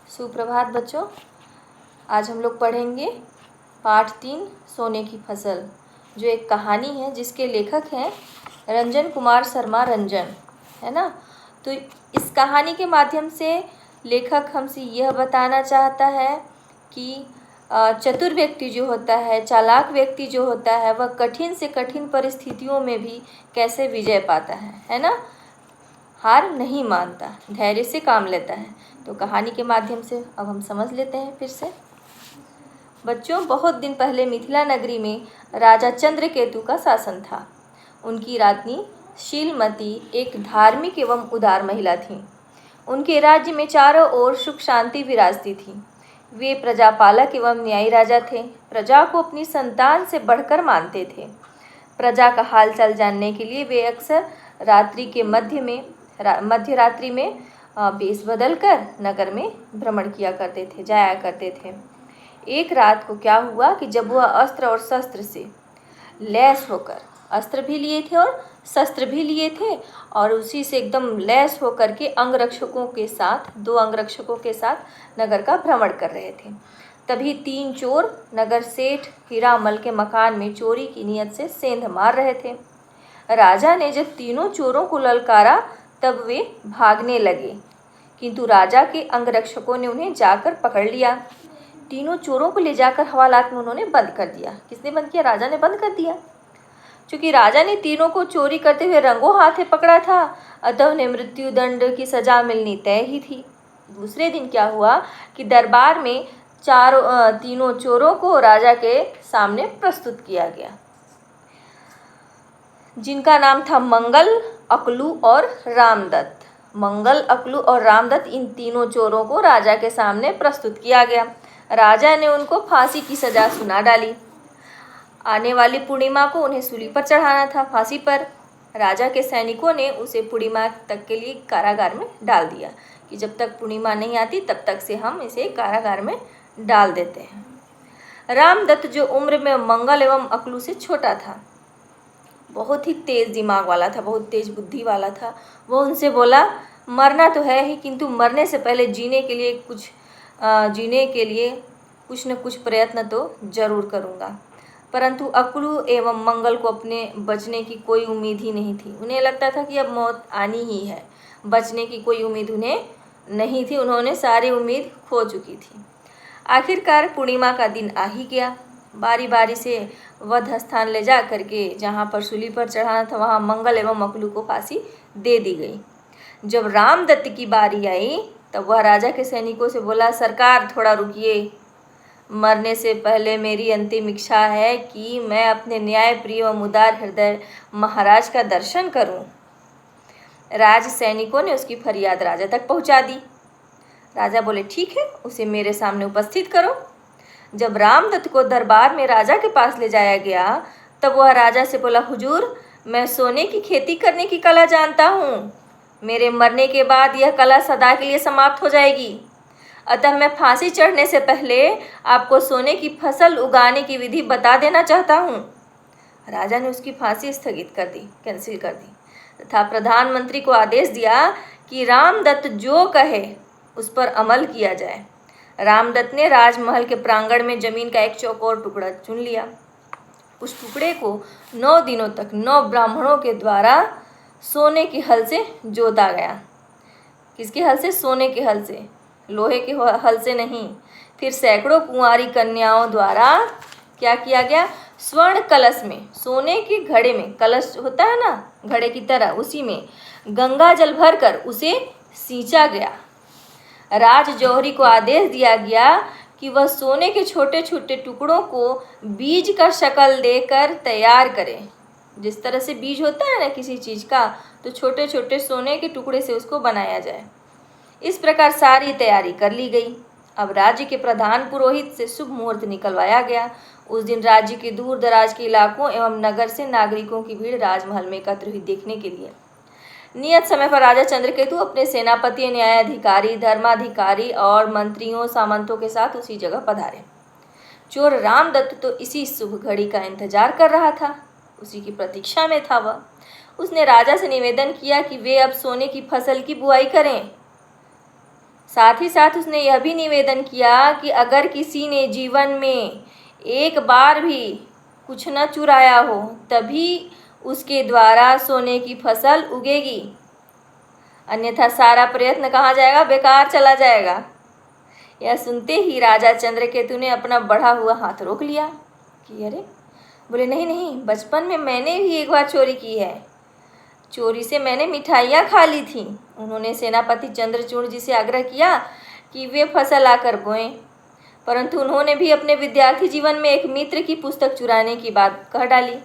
सुप्रभात बच्चों। आज हम लोग पढ़ेंगे पाठ 3 सोने की फसल, जो एक कहानी है जिसके लेखक हैं रंजन कुमार शर्मा रंजन, है ना। तो इस कहानी के माध्यम से लेखक हमसे यह बताना चाहता है कि चतुर व्यक्ति जो होता है, चालाक व्यक्ति जो होता है, वह कठिन से कठिन परिस्थितियों में भी कैसे विजय पाता है ना। हार नहीं मानता, धैर्य से काम लेता है। तो कहानी के माध्यम से अब हम समझ लेते हैं फिर से। बच्चों, बहुत दिन पहले मिथिला नगरी में राजा चंद्रकेतु का शासन था। उनकी राज्ञी शीलमती एक धार्मिक एवं उदार महिला थी। उनके राज्य में चारों ओर सुख शांति विराजती थी। वे प्रजापालक एवं न्यायी राजा थे। प्रजा को अपनी संतान से बढ़कर मानते थे। प्रजा का हालचाल जानने के लिए वे अक्सर रात्रि के मध्य रात्रि में वेश बदलकर नगर में भ्रमण किया करते थे, जाया करते थे। एक रात को क्या हुआ कि जब वह अस्त्र और शस्त्र से लैस होकर, अस्त्र भी लिए थे और शस्त्र भी लिए थे, और उसी से एकदम लैस होकर के दो अंगरक्षकों के साथ नगर का भ्रमण कर रहे थे, तभी 3 चोर नगर सेठ हीरामल के मकान में चोरी की नियत से सेंध मार रहे थे। राजा ने जब तीनों चोरों को ललकारा तब वे भागने लगे, किंतु राजा के अंगरक्षकों ने उन्हें जाकर पकड़ लिया। तीनों चोरों को ले जाकर हवालात में उन्होंने बंद कर दिया। किसने बंद किया? राजा ने बंद कर दिया। क्योंकि राजा ने तीनों को चोरी करते हुए रंगों हाथे पकड़ा था, अतः उन्हें मृत्यु दंड की सजा मिलनी तय ही थी। दूसरे दिन क्या हुआ कि दरबार में तीनों चोरों को राजा के सामने प्रस्तुत किया गया, जिनका नाम था मंगल, अकलू और रामदत्त। मंगल, अकलू और रामदत्त, इन तीनों चोरों को राजा के सामने प्रस्तुत किया गया। राजा ने उनको फांसी की सजा सुना डाली। आने वाली पूर्णिमा को उन्हें सूली पर चढ़ाना था, फांसी पर। राजा के सैनिकों ने उसे पूर्णिमा तक के लिए कारागार में डाल दिया कि जब तक पूर्णिमा नहीं आती तब तक से हम इसे कारागार में डाल देते हैं। रामदत्त, जो उम्र में मंगल एवं अकलू से छोटा था, बहुत ही तेज दिमाग वाला था, बहुत तेज बुद्धि वाला था, वो उनसे बोला, मरना तो है ही, किंतु मरने से पहले जीने के लिए कुछ न कुछ प्रयत्न तो जरूर करूँगा। परंतु अकलू एवं मंगल को अपने बचने की कोई उम्मीद ही नहीं थी। उन्हें लगता था कि अब मौत आनी ही है, बचने की कोई उम्मीद उन्हें नहीं थी। उन्होंने सारी उम्मीद खो चुकी थी। आखिरकार पूर्णिमा का दिन आ ही गया। बारी बारी से वध स्थान ले जा करके जहाँ पर सूली पर चढ़ाना था वहाँ मंगल एवं अकलू को फांसी दे दी गई। जब रामदत्त की बारी आई तब वह राजा के सैनिकों से बोला, सरकार थोड़ा रुकिए, मरने से पहले मेरी अंतिम इच्छा है कि मैं अपने न्याय प्रिय एवं उदार हृदय महाराज का दर्शन करूं। राज सैनिकों ने उसकी फरियाद राजा तक पहुंचा दी। राजा बोले, ठीक है, उसे मेरे सामने उपस्थित करो। जब रामदत्त को दरबार में राजा के पास ले जाया गया तब वह राजा से बोला, हुजूर, मैं सोने की खेती करने की कला जानता हूँ। मेरे मरने के बाद यह कला सदा के लिए समाप्त हो जाएगी, अतः मैं फांसी चढ़ने से पहले आपको सोने की फसल उगाने की विधि बता देना चाहता हूँ। राजा ने उसकी फांसी स्थगित कर दी, कैंसिल कर दी, तथा प्रधानमंत्री को आदेश दिया कि रामदत्त जो कहे उस पर अमल किया जाए। रामदत्त ने राजमहल के प्रांगण में जमीन का एक चौकोर टुकड़ा चुन लिया। उस टुकड़े को 9 दिनों तक 9 ब्राह्मणों के द्वारा सोने के हल से जोता गया। किसके हल से? सोने के हल से, लोहे के हल से नहीं। फिर सैकड़ों कुंवारी कन्याओं द्वारा क्या किया गया? स्वर्ण कलश में, सोने के घड़े में, कलश होता है ना घड़े की तरह, उसी में गंगा जल भरकर उसे सींचा गया। राज जौहरी को आदेश दिया गया कि वह सोने के छोटे छोटे टुकड़ों को बीज का शक्ल देकर तैयार करे। जिस तरह से बीज होता है ना किसी चीज़ का, तो छोटे छोटे सोने के टुकड़े से उसको बनाया जाए। इस प्रकार सारी तैयारी कर ली गई। अब राज्य के प्रधान पुरोहित से शुभ मुहूर्त निकलवाया गया। उस दिन राज्य के दूर दराज के इलाकों एवं नगर से नागरिकों की भीड़ राजमहल में एकत्र हुई देखने के लिए। नियत समय पर राजा चंद्रकेतु अपने सेनापति, न्यायाधिकारी, धर्माधिकारी और मंत्रियों सामंतों के साथ उसी जगह पधारे। चोर रामदत्त तो इसी शुभ घड़ी का इंतजार कर रहा था, उसी की प्रतीक्षा में था वह। उसने राजा से निवेदन किया कि वे अब सोने की फसल की बुआई करें। साथ ही साथ उसने यह भी निवेदन किया कि अगर किसी ने जीवन में एक बार भी कुछ न चुराया हो तभी उसके द्वारा सोने की फसल उगेगी, अन्यथा सारा प्रयत्न कहाँ जाएगा, बेकार चला जाएगा। यह सुनते ही राजा चंद्रकेतु ने अपना बढ़ा हुआ हाथ रोक लिया कि अरे, बोले नहीं नहीं, बचपन में मैंने भी एक बार चोरी की है, चोरी से मैंने मिठाइयाँ खा ली थी। उन्होंने सेनापति चंद्रचूड़ जी से आग्रह किया कि वे फसल आकर बोएं, परंतु उन्होंने भी अपने विद्यार्थी जीवन में एक मित्र की पुस्तक चुराने की बात कह डाली।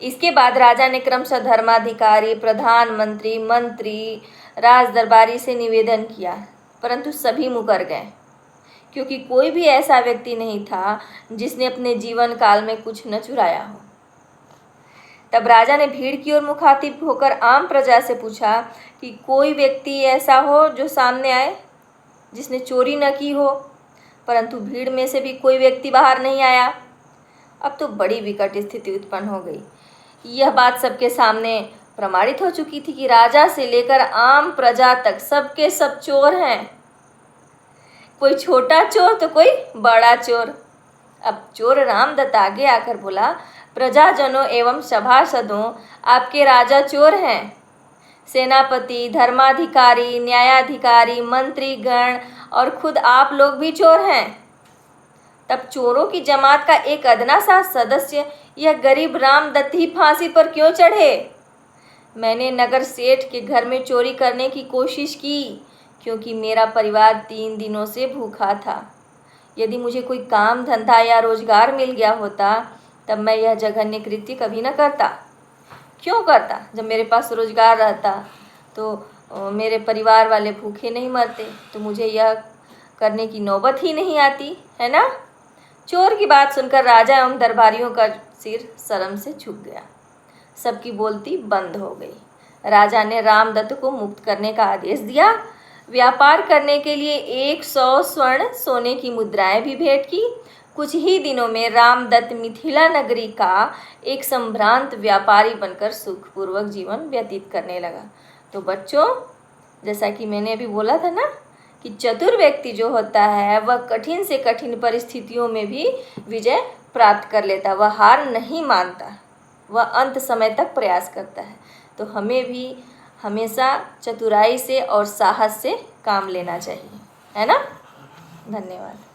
इसके बाद राजा ने क्रमशः धर्माधिकारी, प्रधानमंत्री, मंत्री, राज दरबारी से निवेदन किया, परंतु सभी मुकर गए, क्योंकि कोई भी ऐसा व्यक्ति नहीं था जिसने अपने जीवन काल में कुछ न चुराया हो। तब राजा ने भीड़ की ओर मुखातिब होकर आम प्रजा से पूछा कि कोई व्यक्ति ऐसा हो जो सामने आए जिसने चोरी न की हो, परंतु भीड़ में से भी कोई व्यक्ति बाहर नहीं आया। अब तो बड़ी विकट स्थिति उत्पन्न हो गई। यह बात सबके सामने प्रमाणित हो चुकी थी कि राजा से लेकर आम प्रजा तक सबके सब चोर हैं, कोई छोटा चोर तो कोई बड़ा चोर। अब चोर रामदत्त आगे आकर बोला, प्रजाजनों एवं सभासदों, आपके राजा चोर हैं। सेनापति, धर्माधिकारी, न्यायाधिकारी, मंत्रीगण और खुद आप लोग भी चोर हैं। तब चोरों की जमात का एक अदना सा सदस्य, यह गरीब रामदत्त ही फांसी पर क्यों चढ़े? मैंने नगर सेठ के घर में चोरी करने की कोशिश की, क्योंकि मेरा परिवार 3 दिनों से भूखा था। यदि मुझे कोई काम धंधा या रोजगार मिल गया होता तब मैं यह जघन्य कृत्य कभी न करता। क्यों करता? जब मेरे पास रोजगार रहता तो मेरे परिवार वाले भूखे नहीं मरते, तो मुझे यह करने की नौबत ही नहीं आती, है ना। चोर की बात सुनकर राजा एवं दरबारियों का सिर शर्म से झुक गया, सबकी बोलती बंद हो गई। राजा ने रामदत्त को मुक्त करने का आदेश दिया। व्यापार करने के लिए 100 स्वर्ण सोने की मुद्राएं भी भेंट की। कुछ ही दिनों में रामदत्त मिथिला नगरी का एक संभ्रांत व्यापारी बनकर सुखपूर्वक जीवन व्यतीत करने लगा। तो बच्चों, जैसा कि मैंने अभी बोला था ना कि चतुर व्यक्ति जो होता है वह कठिन से कठिन परिस्थितियों में भी विजय प्राप्त कर लेता, वह हार नहीं मानता, वह अंत समय तक प्रयास करता है। तो हमें भी हमेशा चतुराई से और साहस से काम लेना चाहिए, है ना। धन्यवाद।